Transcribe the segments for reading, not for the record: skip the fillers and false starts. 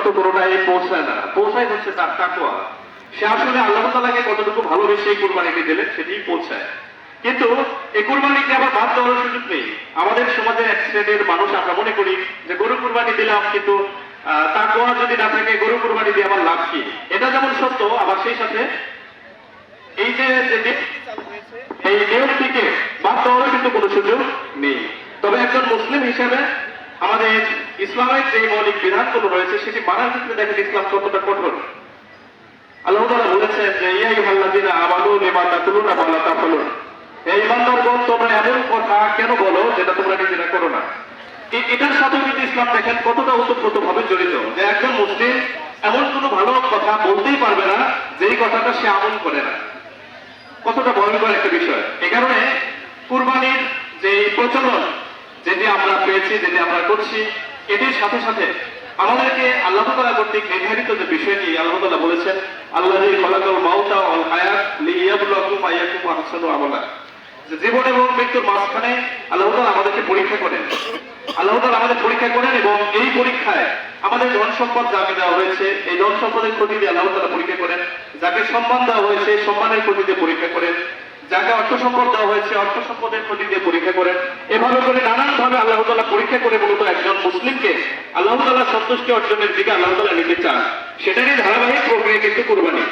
পর্যন্ত কোনোটাই পৌঁছায় না, পৌঁছায় হচ্ছে তার তাকওয়া। সে আসলে আল্লাহ তাআলাকে কতটুকু ভালোবেসে এই কুরবানিটি দিলে সেটাই পৌঁছায়। কিন্তু এই কুরবানিকে আবার বাদ দেওয়ার সুযোগ নেই। আমাদের সমাজের এক শ্রেণীর মানুষ আমরা মনে করি যে গরু কুরবানি দিলাম, কিন্তু তাকওয়া যদি না থাকে গরু কুরবানি দিয়ে আমার লাভ কি? এটা যেমন সত্য, আবার সেই সাথে এই যে এই নিয়মটিকে বাদ দেওয়ারও কিন্তু কোনো সুযোগ নেই। তবে একজন মুসলিম হিসেবে আমাদের ইসলামের যে মৌলিক বিধানগুলো রয়েছে সেটি মানার ক্ষেত্রে দেখেন ইসলাম কতটা কঠোর। আল্লাহ তাআলা বলেছেন যে ইয়া আইয়ুহাল্লাযীনা আমানু লিমা তাকুলুনা মা লা তাফআলুন, এই ইমানদারগণ তোমরা এমন কথা কেন বলো যেটা তোমরা নিজেরা করো না। এটার সাথে কিন্তু ইসলাম দেখেন কতটা ওতপ্রোতভাবে জড়িত, যে একজন মুসলিম এমন কোনো ভালো কথা বলতেই পারবে না যেই কথাটা সে আমল করে না। কতটা ভয়ঙ্কর একটা বিষয়। এই কারণে কুরবানির যে প্রচলন যেটি আমরা পেয়েছি, যেটি আমরা করছি, এটির সাথে সাথে আমাদেরকে আল্লাহ তাআলা কর্তৃক নির্ধারিত যে বিষয়টি আল্লাহ তাআলা বলেছেন, আল্লাযী খালাকাল মাউতা ওয়াল হায়াত লিয়াবলুয়াকুম আইয়াকুম আহসানু আমালা, যে জীবন এবং মৃত্যুর মাঝখানে আল্লাহ তাআলা আমাদেরকে পরীক্ষা করেন। আল্লাহ তাআলা আমাদের পরীক্ষা করেন এবং এই পরীক্ষায় আমাদের ধন সম্পদ যাকে দেওয়া হয়েছে এই ধন সম্পদের ক্ষতি দিয়ে আল্লাহ তাআলা পরীক্ষা করেন, যাকে সম্মান দেওয়া হয়েছে সম্মানের ক্ষতি দিয়ে পরীক্ষা করেন, যাকে অর্থ সম্পদ দেওয়া হয়েছে অর্থ সম্পদের ক্ষতি দিয়ে পরীক্ষা করেন। এভাবে করে নানান ভাবে আল্লাহ তাআলা পরীক্ষা করে মূলত একজন মুসলিমকে আল্লাহ তাআলা সন্তুষ্টি অর্জনের দিকে আল্লাহ তাআলা নিতে চান। সেটারই ধারাবাহিক প্রক্রিয়া কিন্তু কুরবানি।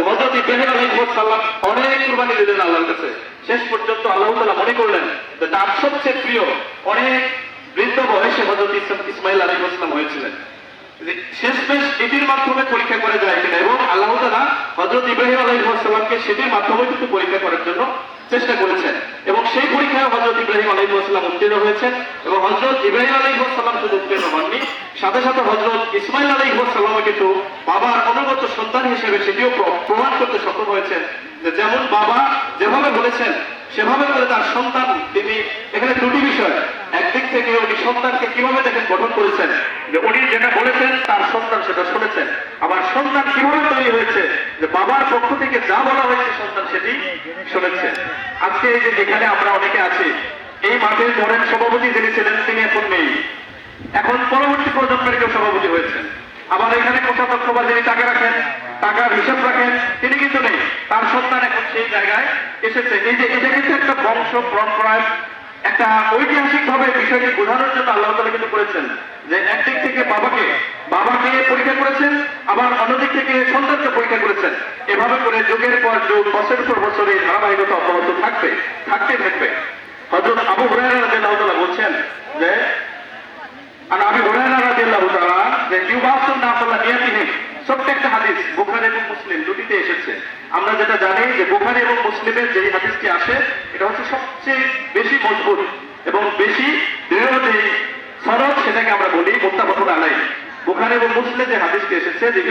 হযরত ইব্রাহিম আলাইহিস সালাম অনেক কুরবানি দিলেন আল্লাহর কাছে, শেষ পর্যন্ত আল্লাহ তাআলা মনে করলেন যে তার সবচেয়ে প্রিয় অনেক বৃদ্ধ বয়সে হযরত ইসমাঈল আলাইহিস সালাম হয়েছিলেন। শেষমেশ এটির মাধ্যমে পরীক্ষা করে যায় কিনা, এবং আল্লাহ তাআলা হযরত ইব্রাহিম আলাইহিস সালামকে সেটির মাধ্যমে কিন্তু পরীক্ষা করার জন্য চেষ্টা করেছেন, এবং সেই পরীক্ষায় হযরত ইব্রাহিম আলাইহিস সালাম উত্তীর্ণ হয়েছেন। এবং হযরত ইব্রাহিম আলাইহিস সালাম শুধু উত্তীর্ণ হননি, সাথে সাথে হযরত ইসমাঈল আলাইহিস সালামও কিন্তু বাবার অনুগত সন্তান হিসেবে সেটিও প্রমাণ করতে সক্ষম হয়েছেন যে যেমন বাবা যেভাবে বলেছেন সেভাবে করে তার সন্তান তিনি। এখানে দুটি বিষয়, একদিক থেকে উনি সন্তানকে কিভাবে দেখেন গঠন করেছেন, যে উনি যেটা বলেছেন তার সন্তান সেটা শুনেছেন। আবার সন্তান কিভাবে তৈরি হয়েছে, যে বাবার পক্ষ থেকে যা বলা হয়েছে সন্তান সেটি শুনেছে। আজকে এই যে এখানে আমরা অনেকে আছি, এই মাঠের ধরেন সভাপতি যিনি ছিলেন তিনি এখন নেই, এখন পরবর্তী প্রজন্মের কেউ সভাপতি হয়েছেন। আবার এখানে কোষাধ্যক্ষ বা যিনি টাকা রাখেন, টাকার হিসাব রাখেন, তিনি কিন্তু নেই, তার সন্তান এখন সেই জায়গায় এসেছে। এই যে এটা কিন্তু একটা বংশ পরম্পরায় একটা ঐতিহাসিক ভাবে বিষয়টি বোঝানোর জন্য আল্লাহ তাআলা কিন্তু করেছেন, যে একদিক থেকে বাবাকে পরীক্ষা করেছেন, আবার অন্যদিক থেকে সন্তানকে পরীক্ষা করেছেন। এভাবে করে যুগের পর যুগ, বছরের পর বছর এই ধারাবাহিকতা অব্যাহত থাকবে। হযরত আবু হুরায়রা রাদিয়াল্লাহু তাআলা বলছেন যে আবু হুরায়রা রাদিয়াল্লাহু তাআলা যে ইউবাসুন নাফালা নিয়াতিহিম, ছোট্ট একটা হাদিস বুখারী এবং মুসলিম দুটিতে এসেছে। আমরা যেটা জানি যে বুখারী এবং মুসলিমের যে হাদিসটি আসে এটা হচ্ছে সবচেয়ে বেশি মজবুত এবং বেশি দৃঢ় যে সনদ, সেটাকে আমরা বলি মুত্তাফাকুন আলাইহি। বুখারী এবং মুসলিমে যে হাদিসটি এসেছে যে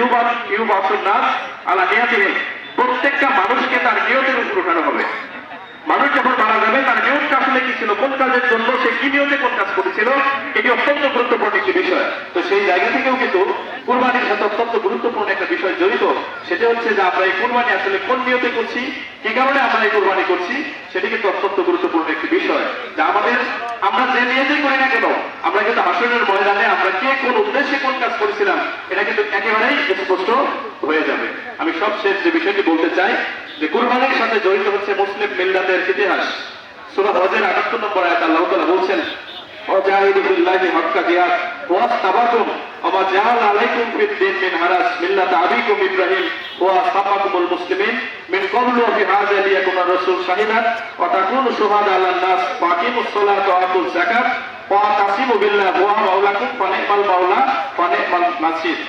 ইউবাসুন নাস আলা নিয়াতিহিম, প্রত্যেকটা মানুষকে তার নিয়তের উপর উঠানো হবে। মানুষ যখন মারা যাবে তার নিয়তটা আসলে কি ছিল, কোন কাজের জন্য সে কি নিয়তে কোন কাজ করেছিল, এটি অত্যন্ত গুরুত্বপূর্ণ একটি বিষয়। তো সেই জায়গা থেকেও কিন্তু কুরবানির সাথে অত্যন্ত গুরুত্বপূর্ণ একটা বিষয় জড়িত, সেটা হচ্ছে যে আমরা এই কুরবানি আসলে কোন নিয়তে করছি, কি কারণে আমরা এই কুরবানি করছি, সেটি কিন্তু অত্যন্ত গুরুত্বপূর্ণ একটি বিষয়। যা আমরা যে নিয়তেই করি না কেন, আমরা কিন্তু হাসরের ময়দানে আমরা কে কোন উদ্দেশ্যে কোন কাজ করেছিলাম এটা কিন্তু একেবারেই স্পষ্ট হয়ে যাবে। আমি সবশেষ যে বিষয়টি বলতে চাই যে কুরবানির সাথে জড়িত হচ্ছে মুসলিম মিল্লাতের ইতিহাস। সূরা হজের ৭৮ নম্বর আয়াত আল্লাহ তাআলা বলছেন, ওয়াজাহিদু বিল্লাহি হাক্কা জিহাদ ওয়াস্তাবাকুম ওয়া জাআলা আলাইকুম ফিদ-দীন মিন হারাজ মিল্লাতা আবিকুম ইব্রাহিম ওয়া সামাকুমুল মুসলিমিন মিন ক্বাবলু ওয়া ফি হাযা লিয়াকুনা রাসূল শাহিদান ওয়া তাকুনু শুহাদা আলান নাস ওয়া আকিমুস সালাতা ওয়া আতুজ যাকাত ওয়া তাসিমু বিল্লাহি ওয়া মাওলাকুম ওয়া নি'মাল মাওলা ওয়া নি'মাল নাসির।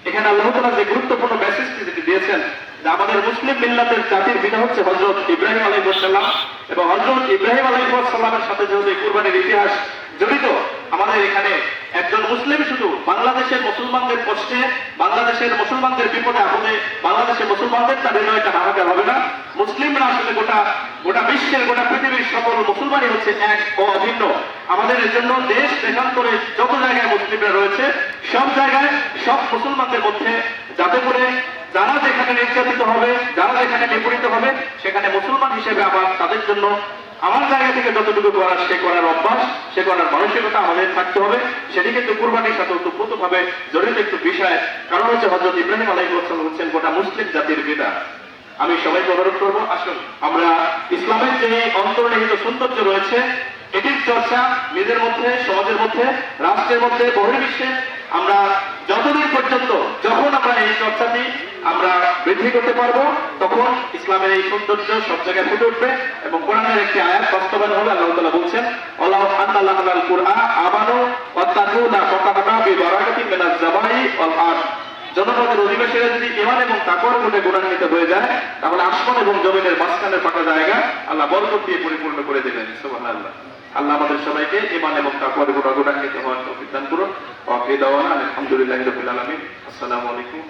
এখানে আল্লাহ তাআলা যে গুরুত্বপূর্ণ মেসেজটি দিয়েছেন যে আমাদের মুসলিম মিল্লাতের জাতির পিতা হচ্ছে হযরত ইব্রাহিম আলাইহিস সালাম, এবং হযরত ইব্রাহিম আলাইহিস সালামের সাথে যেহেতু কুরবানির ইতিহাস জড়িত, আমাদের এখানে একজন মুসলিম শুধু বাংলাদেশের মুসলমানদের কষ্টে, বাংলাদেশের মুসলমানদের বিপদে আপদে, বাংলাদেশের মুসলমানদের তার হৃদয়টা হাহাকার হবে না। মুসলিমরা আসলে গোটা বিশ্বের, গোটা পৃথিবীর সকল মুসলমানই হচ্ছে এক ও অভিন্ন। আমাদের এর জন্য দেশ দেশান্তরে যত জায়গায় মুসলিমরা রয়েছে সব জায়গায় সব মুসলমানদের মধ্যে যাতে করে যারা যেখানে নির্যাতিত হবে, যারা যেখানে নিপীড়িত হবে, সেখানে মুসলমান হিসেবে আবার তাদের জন্য আমার জায়গা থেকে যতটুকু করার সে করার অভ্যাস, সে করার মানসিকতা আমাদের থাকতে হবে। সেটি কিন্তু কুরবানির সাথে ওতপ্রোতভাবে জড়িত একটু বিষয়। কারণ হচ্ছে হযরত ইব্রাহিম আলাইহিস সালাম হচ্ছেন গোটা মুসলিম জাতির পিতা। আমি সবাইকে অনুরোধ করবো, আসুন আমরা ইসলামের যে অন্তর্নিহিত সৌন্দর্য রয়েছে এটির চর্চা নিজের মধ্যে, সমাজের মধ্যে, রাষ্ট্রের মধ্যে, বহির্বিশ্বে আমরা যতদিন পর্যন্ত যখন আমরা এই চর্চাটি আমরা বৃদ্ধি করতে পারবো তখন ইসলামের এই সৌন্দর্য সব জায়গায় ফুটে উঠবে। এবং কোরআনের একটি আয়াত বাস্তবায়ন হলে আল্লাহ তাআলা বলছেন আল্লাহ আন্নাল্লাহ আলাল কুরআন আমানু ওয়াত্তাকুনা ফাতাহনা বিবারাকাতিন মিনাজ জাবাই ওয়াল আরদ। জনপদের অধিবাসীরা যদি ঈমান এবং তাকওয়ার মধ্যে গুণান্বিত হয়ে যায় তাহলে আসমান এবং জমিনের মাঝখানে ফাঁকা জায়গা আল্লাহ বরকত দিয়ে পরিপূর্ণ করে দেবেন। সুবহানাল্লাহ। আল্লাহ আমাদের সবাইকে ঈমান এবং তাকওয়ার গুণান্বিত হওয়ার তৌফিক দান করুন। ওয়া আখিরু দাওয়ানা আলহামদুলিল্লাহি রাব্বিল আলামিন। আসসালামু আলাইকুম।